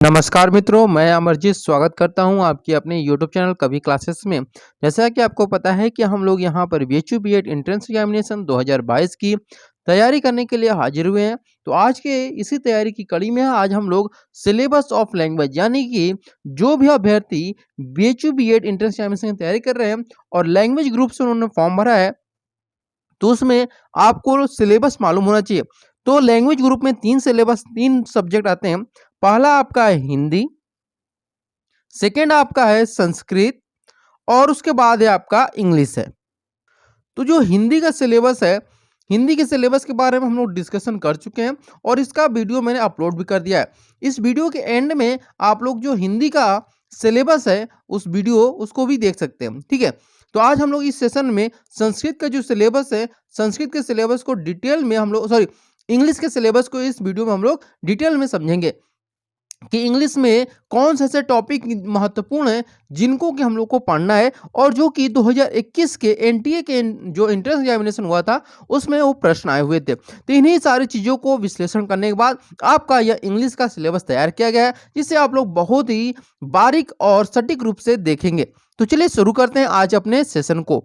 नमस्कार मित्रों, मैं अमरजीत स्वागत करता हूं आपकी अपने यूट्यूब चैनल कभी क्लासेस में। जैसा कि आपको पता है कि हम लोग यहां पर बीएचयू बीएड एंट्रेंस एग्जामिनेशन 2022 की तैयारी करने के लिए हाजिर हुए हैं। तो आज के इसी तैयारी की कड़ी में आज हम लोग सिलेबस ऑफ लैंग्वेज यानी कि जो भी अभ्यर्थी बीएचयू बीएड एंट्रेंस एग्जामिनेशन की तैयारी कर रहे हैं और लैंग्वेज ग्रुप से उन्होंने फॉर्म भरा है, तो उसमें आपको सिलेबस मालूम होना चाहिए। तो लैंग्वेज ग्रुप में तीन सब्जेक्ट आते हैं। पहला आपका है हिंदी, सेकेंड आपका है संस्कृत और उसके बाद है आपका इंग्लिश है। तो जो हिंदी का सिलेबस है, हिंदी के सिलेबस के बारे में हम लोग डिस्कशन कर चुके हैं और इसका वीडियो मैंने अपलोड भी कर दिया है। इस वीडियो के एंड में आप लोग जो हिंदी का सिलेबस है उस वीडियो उसको भी देख सकते हैं, ठीक है। तो आज हम लोग इस सेशन में संस्कृत का जो सिलेबस है, संस्कृत के सिलेबस को डिटेल में हम लोग इंग्लिश के सिलेबस को इस वीडियो में हम लोग डिटेल में समझेंगे कि इंग्लिश में कौन से ऐसे टॉपिक महत्वपूर्ण हैं जिनको कि हम लोग को पढ़ना है और जो कि 2021 के एनटीए के जो एंट्रेंस एग्जामिनेशन हुआ था उसमें वो प्रश्न आए हुए थे। तो इन्हीं सारी चीज़ों को विश्लेषण करने के बाद आपका यह इंग्लिश का सिलेबस तैयार किया गया है, जिसे आप लोग बहुत ही बारीक और सटीक रूप से देखेंगे। तो चलिए शुरू करते हैं आज अपने सेशन को।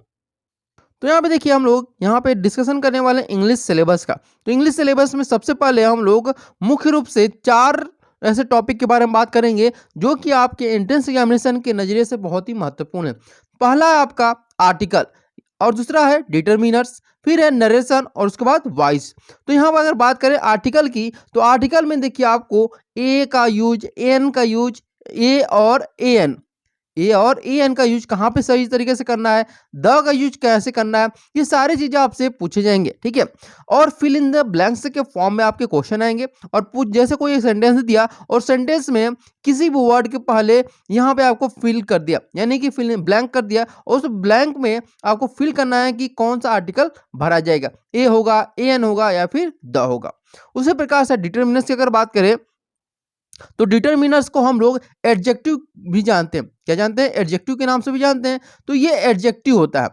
तो यहाँ पे देखिए हम लोग यहाँ पे डिस्कशन करने वाले इंग्लिश सिलेबस का। तो इंग्लिश सिलेबस में सबसे पहले हम लोग मुख्य रूप से 4 ऐसे टॉपिक के बारे में बात करेंगे जो कि आपके एंट्रेंस एग्जामिनेशन के नज़रिए से बहुत ही महत्वपूर्ण है। पहला है आपका आर्टिकल और दूसरा है डिटरमिनर्स, फिर है नरेशन और उसके बाद वॉइस। तो यहाँ पर अगर बात करें आर्टिकल की, तो आर्टिकल में देखिए आपको ए का यूज, एन का यूज, ए और ए एन का यूज कहाँ पे सही तरीके से करना है, द का यूज कैसे करना है, ये सारी चीजें आपसे पूछे जाएंगे, ठीक है। और फिल इन द ब्लैंक्स के फॉर्म में आपके क्वेश्चन आएंगे और जैसे कोई एक सेंटेंस दिया और सेंटेंस में किसी भी वर्ड के पहले यहाँ पे आपको फिल कर दिया, यानी कि फिल ब्लैंक कर दिया और उस ब्लैंक में आपको फिल करना है कि कौन सा आर्टिकल भरा जाएगा, ए होगा, ए एन होगा या फिर द होगा। उसी प्रकार से डिटरमिनर्स की अगर बात करें तो डिटरमिनर्स को हम लोग एडजेक्टिव भी जानते हैं। क्या जानते हैं? एडजेक्टिव के नाम से भी जानते हैं। तो ये एडजेक्टिव होता है।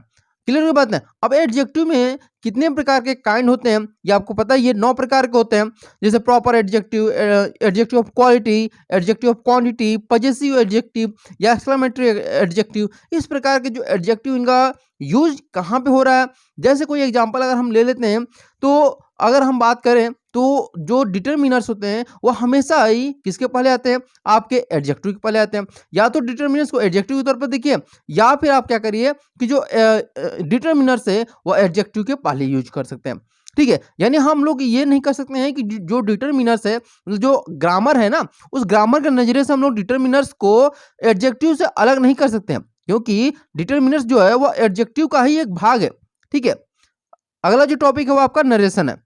क्लियर हुई बात है? अब एडजेक्टिव में कितने प्रकार के काइंड होते हैं ये आपको पता है, ये 9 प्रकार के होते हैं। जैसे proper adjective, adjective of quality, adjective of quantity, possessive adjective या एक्सक्लेमेटरी एडजेक्टिव। इस प्रकार के जो एडजेक्टिव, इनका यूज कहाँ पे हो रहा है, जैसे कोई एग्जांपल अगर हम ले लेते हैं तो अगर हम बात करें तो जो डिटरमिनर्स होते हैं वो हमेशा ही किसके पहले आते हैं, आपके एडजेक्टिव के पहले आते हैं। या तो डिटरमिनर्स को एडजेक्टिव के तौर पर देखिए, या फिर आप क्या करिए कि जो डिटरमिनर्स है वो एडजेक्टिव के पहले यूज कर सकते हैं, ठीक है। यानी हम लोग ये नहीं कर सकते हैं कि जो डिटरमिनर्स है, जो ग्रामर है ना, उस ग्रामर के नजरिए से हम लोग डिटरमिनर्स को एडजेक्टिव से अलग नहीं कर सकते हैं, क्योंकि डिटरमिनर्स जो है वो एडजेक्टिव का ही एक भाग है, ठीक है। अगला जो टॉपिक है वो आपका नरेशन है।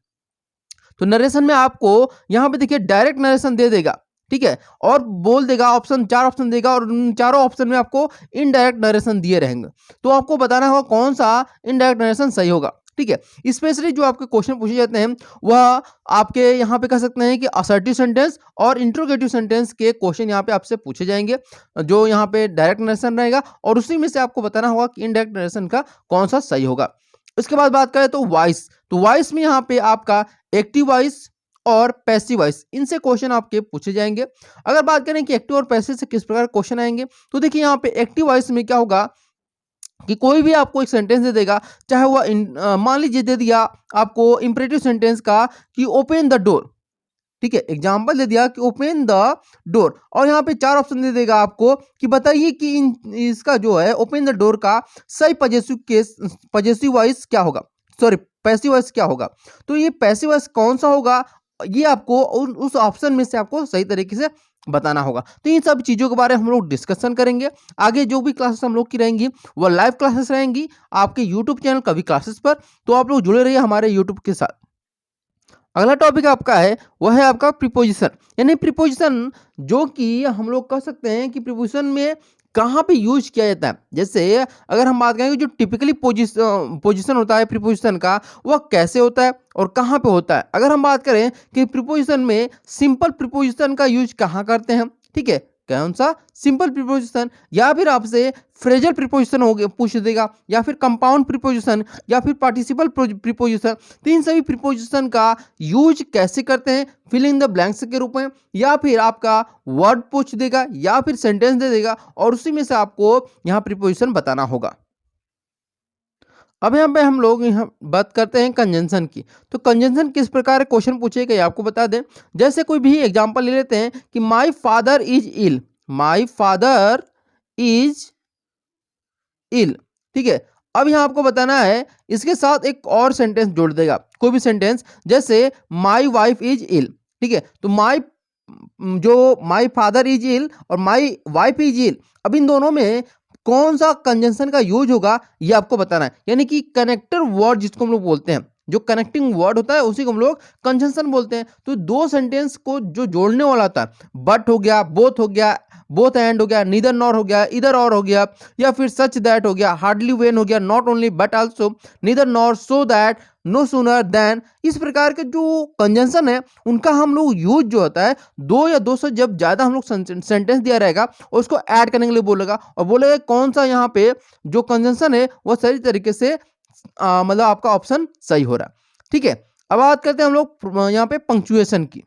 तो नरेशन में आपको यहाँ पे देखिए डायरेक्ट नरेशन दे देगा, ठीक है, और बोल देगा ऑप्शन, 4 ऑप्शन देगा और उन चारों ऑप्शन में आपको इनडायरेक्ट नरेशन दिए रहेंगे। तो आपको बताना होगा कौन सा इनडायरेक्ट नरेशन सही होगा, ठीक है। स्पेशली जो आपके क्वेश्चन पूछे जाते हैं वह आपके यहाँ पे कह सकते हैं कि असर्टिव सेंटेंस और इंट्रोगेटिव सेंटेंस के क्वेश्चन यहाँ पे आपसे पूछे जाएंगे, जो यहाँ पे डायरेक्ट नरेशन रहेगा और उसी में से आपको बताना होगा कि इनडायरेक्ट नरेशन का कौन सा सही होगा। उसके बाद बात करें तो वॉइस। तो वॉइस में यहाँ पे आपका एक्टिव वॉइस और पैसिव वॉइस, इनसे क्वेश्चन आपके पूछे जाएंगे। अगर बात करें कि एक्टिव और पैसिव से किस प्रकार क्वेश्चन आएंगे, तो देखिए यहाँ पे एक्टिव वॉइस में क्या होगा कि कोई भी आपको एक सेंटेंस दे देगा, चाहे वह मान लीजिए दे दिया आपको इंपरेटिव सेंटेंस का कि ओपन द डोर, ठीक है, एग्जाम्पल दे दिया कि ओपन द डोर और यहाँ पे 4 ऑप्शन दे देगा आपको कि बताइए कि इसका जो है ओपन द डोर का सही पजेसिव वॉइस क्या होगा, सॉरी पैसिव वॉइस क्या होगा। तो ये पैसिव वॉइस कौन सा होगा, ये आपको उस ऑप्शन में से आपको सही तरीके से बताना होगा। तो इन सब चीज़ों के बारे में हम लोग डिस्कशन करेंगे। आगे जो भी क्लासेस हम लोग की रहेंगी वो लाइव क्लासेस रहेंगी आपके यूट्यूब चैनल कभी क्लासेस पर, तो आप लोग जुड़े रहिए हमारे यूट्यूब के साथ। अगला टॉपिक आपका है वह है आपका प्रीपोजिशन, यानी प्रीपोजिशन जो कि हम लोग कह सकते हैं कि प्रीपोजिशन में कहाँ पे यूज किया जाता है। जैसे अगर हम बात करें जो टिपिकली पोजिशन होता है प्रीपोजिशन का, वह कैसे होता है और कहाँ पे होता है। अगर हम बात करें कि प्रीपोजिशन में सिंपल प्रीपोजिशन का यूज कहाँ करते हैं, ठीक है, कौन सा सिंपल प्रीपोजिशन, या फिर आपसे फ्रेजल प्रीपोजिशन हो गया पूछ देगा, या फिर कंपाउंड प्रीपोजिशन, या फिर पार्टिसिपल प्रीपोजिशन। तो इन सभी प्रीपोजिशन का यूज कैसे करते हैं फिल इन द ब्लैंक्स के रूप में, या फिर आपका वर्ड पूछ देगा या फिर सेंटेंस दे देगा और उसी में से आपको यहाँ प्रीपोजिशन बताना होगा। अब यहाँ पे हम लोग यहाँ बात करते हैं कंजंक्शन की। तो कंजंक्शन किस प्रकार क्वेश्चन पूछेगा ये आपको बता दें। जैसे कोई भी एग्जांपल ले लेते हैं कि my father is ill, my father is ill, ठीक है। अब यहाँ आपको बताना है इसके साथ एक और सेंटेंस जोड़ देगा, कोई भी सेंटेंस, जैसे माय वाइफ इज इल, ठीक है। तो माय फादर इज इल और माय वाइफ इज इल, अब इन दोनों में कौन सा कंजंक्शन का यूज होगा ये आपको बताना है। यानी कि कनेक्टर वर्ड जिसको हम लोग बोलते हैं, जो कनेक्टिंग वर्ड होता है उसी को हम लोग कंजंक्शन बोलते हैं। तो दो सेंटेंस को जो जोड़ने वाला होता है, बट हो गया, बोथ हो गया, बोथ एंड हो गया, नीदर नॉर हो गया, इधर और हो गया, या फिर सच दैट हो गया, हार्डली वेन हो गया, not only but also, neither nor, so that, no sooner than. इस प्रकार के जो कंजंक्शन है उनका हम लोग यूज जो होता है दो या दो से जब ज्यादा हम लोग सेंटेंस दिया रहेगा और उसको ऐड करने के लिए बोलेगा और बोलेगा कौन सा यहाँ पे जो कंजंक्शन है वो सही तरीके से मतलब आपका ऑप्शन सही हो रहा है, ठीक है। अब बात करते हैं हम लोग यहाँ पे पंक्चुएशन की।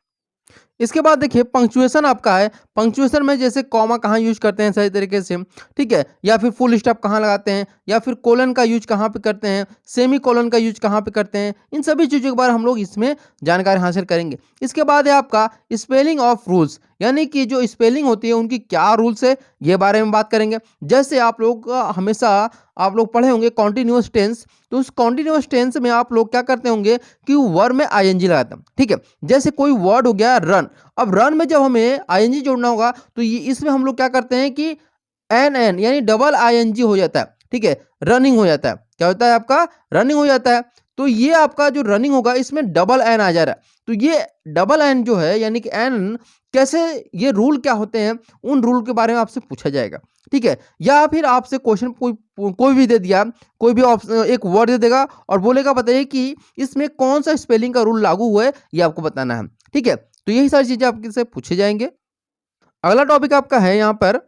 इसके बाद देखिए पंक्चुएशन आपका है, पंक्चुएशन में जैसे कॉमा कहाँ यूज करते हैं सही तरीके से, ठीक है, या फिर फुल स्टॉप कहाँ लगाते हैं, या फिर कोलन का यूज कहाँ पे करते हैं, सेमी कोलन का यूज कहाँ पे करते हैं, इन सभी चीज़ों के बारे में हम लोग इसमें जानकारी हासिल करेंगे। इसके बाद है आपका स्पेलिंग ऑफ रूल्स, यानी कि जो स्पेलिंग होती है उनकी क्या रूल्स है ये बारे में बात करेंगे। जैसे आप लोग हमेशा आप लोग पढ़े होंगे कॉन्टिन्यूअस टेंस, तो उस कॉन्टिन्यूअस टेंस में आप लोग क्या करते होंगे कि वर्ब में आईएनजी लगाते हैं, ठीक है। जैसे कोई वर्ड हो गया रन, अब रन में जब हमें आईएनजी जोड़ना होगा तो ये इसमें हम लोग क्या करते हैं कि एन यानी डबल आईएनजी हो जाता है, ठीक है, रनिंग हो जाता है। क्या होता है आपका रनिंग हो जाता है। तो ये आपका जो रनिंग होगा इसमें डबल एन आ जा रहा है। तो ये डबल एन जो है यानी कि एन कैसे, ये रूल क्या होते हैं उन रूल के बारे में आपसे पूछा जाएगा, ठीक है। या फिर आपसे क्वेश्चन कोई भी दे दिया, कोई भी ऑप्शन एक वर्ड दे देगा और बोलेगा बताइए कि इसमें कौन सा स्पेलिंग का रूल लागू हुआ है ये आपको बताना है, ठीक है। तो यही सारी चीजें आपसे पूछे जाएंगे। अगला टॉपिक आपका है यहाँ पर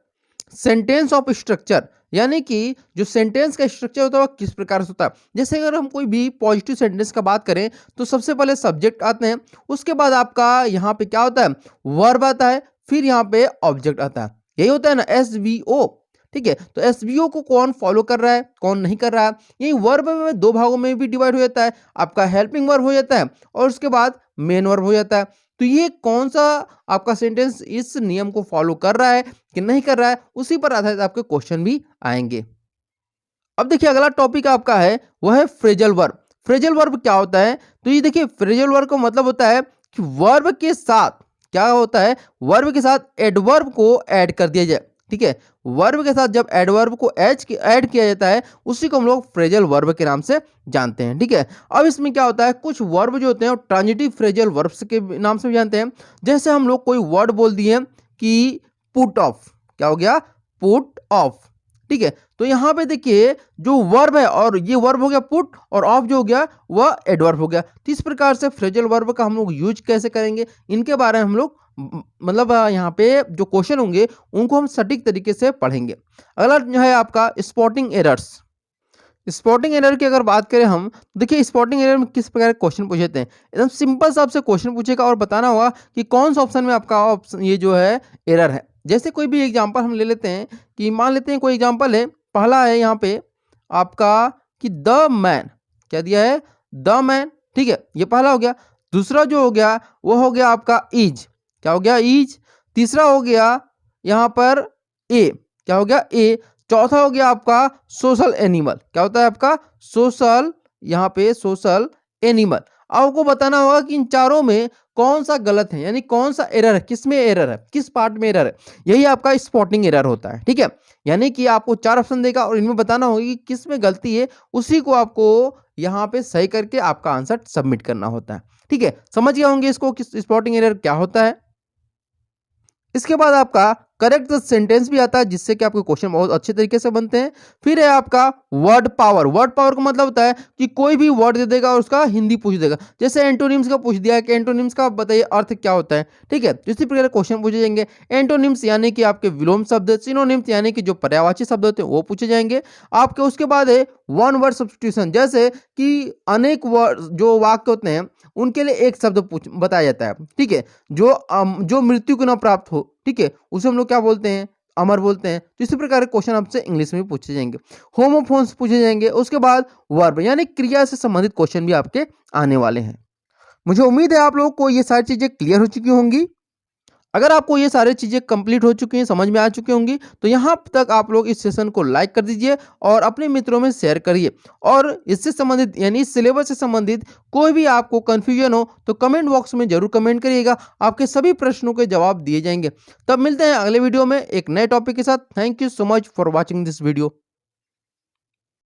सेंटेंस ऑफ स्ट्रक्चर, यानी कि जो सेंटेंस का स्ट्रक्चर होता है वो किस प्रकार से होता है। जैसे अगर हम कोई भी पॉजिटिव सेंटेंस का बात करें तो सबसे पहले सब्जेक्ट आते हैं, उसके बाद आपका यहाँ पे क्या होता है वर्ब आता है, फिर यहाँ पे ऑब्जेक्ट आता है, यही होता है ना एसवीओ, ठीक है। तो एसवीओ को कौन फॉलो कर रहा है कौन नहीं कर रहा है, यही वर्ब में दो भागों में भी डिवाइड हो जाता है, आपका हेल्पिंग वर्ब हो जाता है और उसके बाद मेन वर्ब हो जाता है। तो ये कौन सा आपका सेंटेंस इस नियम को फॉलो कर रहा है कि नहीं कर रहा है, उसी पर आधारित आपके क्वेश्चन भी आएंगे। अब देखिए अगला टॉपिक आपका है वह है फ्रेजल वर्ब। फ्रेजल वर्ब क्या होता है, तो ये देखिए फ्रेजल वर्ब का मतलब होता है कि वर्ब के साथ क्या होता है, वर्ब के साथ एडवर्ब को ऐड कर दिया जाए, ठीक है। वर्ब के साथ जब एडवर्ब को ऐड किया जाता है उसी को हम लोग फ्रेजल वर्ब के नाम से जानते हैं, ठीक है। अब इसमें क्या होता है कुछ वर्ब जो होते हैं ट्रांजिटिव फ्रेजल वर्ब्स के नाम से भी जानते हैं। जैसे हम लोग कोई वर्ड बोल दिए कि पुट ऑफ, क्या हो गया पुट ऑफ, ठीक है। तो यहाँ पे देखिए जो वर्ब है और ये वर्ब हो गया पुट और ऑफ जो हो गया वह एडवर्ब हो गया। तो इस प्रकार से फ्रेजल वर्ब का हम लोग यूज कैसे करेंगे इनके बारे में हम लोग मतलब यहाँ पे जो क्वेश्चन होंगे उनको हम सटीक तरीके से पढ़ेंगे। अगला जो है आपका स्पॉटिंग एरर्स। स्पॉटिंग एरर की अगर बात करें हम, देखिए स्पॉटिंग एरर में किस प्रकार के क्वेश्चन पूछे थे, एकदम सिंपल सा आपसे क्वेश्चन पूछेगा और बताना होगा कि कौन सा ऑप्शन में आपका ऑप्शन ये जो है एरर है। जैसे कोई भी एग्जांपल हम ले लेते हैं कि मान लेते हैं कोई एग्जांपल है, पहला है यहाँ पे आपका कि द मैन, क्या दिया है द मैन, ठीक है, ये पहला हो गया। दूसरा जो हो गया वो हो गया आपका इज, क्या हो गया इज। तीसरा हो गया यहाँ पर ए, क्या हो गया ए। चौथा हो गया आपका सोशल एनिमल, क्या होता है आपका सोशल, यहाँ पे सोशल एनिमल। आपको बताना होगा कि इन चारों में कौन सा गलत है, यानी कौन सा एरर है, किस में एरर है, किस पार्ट में एरर है, यही आपका स्पॉटिंग एरर होता है, ठीक है। यानी कि आपको चार ऑप्शन देगा और इनमें बताना होगा कि किस में गलती है, उसी को आपको यहाँ पे सही करके आपका आंसर सबमिट करना होता है, ठीक है। समझ गए होंगे इसको कि स्पॉटिंग एरर क्या होता है। इसके बाद आपका करेक्ट सेंटेंस भी आता है, जिससे कि आपके क्वेश्चन बहुत अच्छे तरीके से बनते हैं। फिर है आपका वर्ड पावर। वर्ड पावर का मतलब होता है कि कोई भी वर्ड दे देगा और उसका हिंदी पूछ देगा। जैसे एंटोनिम्स का पूछ दिया है कि एंटोनिम्स का बताइए अर्थ क्या होता है, ठीक है। तो इसी प्रकार क्वेश्चन पूछे जाएंगे। एंटोनिम्स यानी कि आपके विलोम शब्द, सिनोनिम्स यानी कि जो पर्यायवाची शब्द होते हैं वो पूछे जाएंगे आपके। उसके बाद है वन वर्ड सब्स्टिट्यूशन, जैसे कि अनेक वर्ड जो वाक्य होते हैं उनके लिए एक शब्द पूछ बताया जाता है, ठीक है। जो मृत्यु को न प्राप्त हो, ठीक है, उसे हम लोग क्या बोलते हैं, अमर बोलते हैं। तो इसी प्रकार के क्वेश्चन आपसे इंग्लिश में पूछे जाएंगे। होमोफोन्स पूछे जाएंगे। उसके बाद वर्ब यानी क्रिया से संबंधित क्वेश्चन भी आपके आने वाले हैं। मुझे उम्मीद है आप लोगों को ये सारी चीजें क्लियर हो चुकी होंगी। अगर आपको ये सारी चीज़ें कंप्लीट हो चुकी हैं, समझ में आ चुकी होंगी, तो यहाँ तक आप लोग इस सेशन को लाइक कर दीजिए और अपने मित्रों में शेयर करिए। और इससे संबंधित यानी इस सिलेबस से संबंधित कोई भी आपको कन्फ्यूजन हो तो कमेंट बॉक्स में जरूर कमेंट करिएगा, आपके सभी प्रश्नों के जवाब दिए जाएंगे। तब मिलते हैं अगले वीडियो में एक नए टॉपिक के साथ। Thank you so much for watching this video.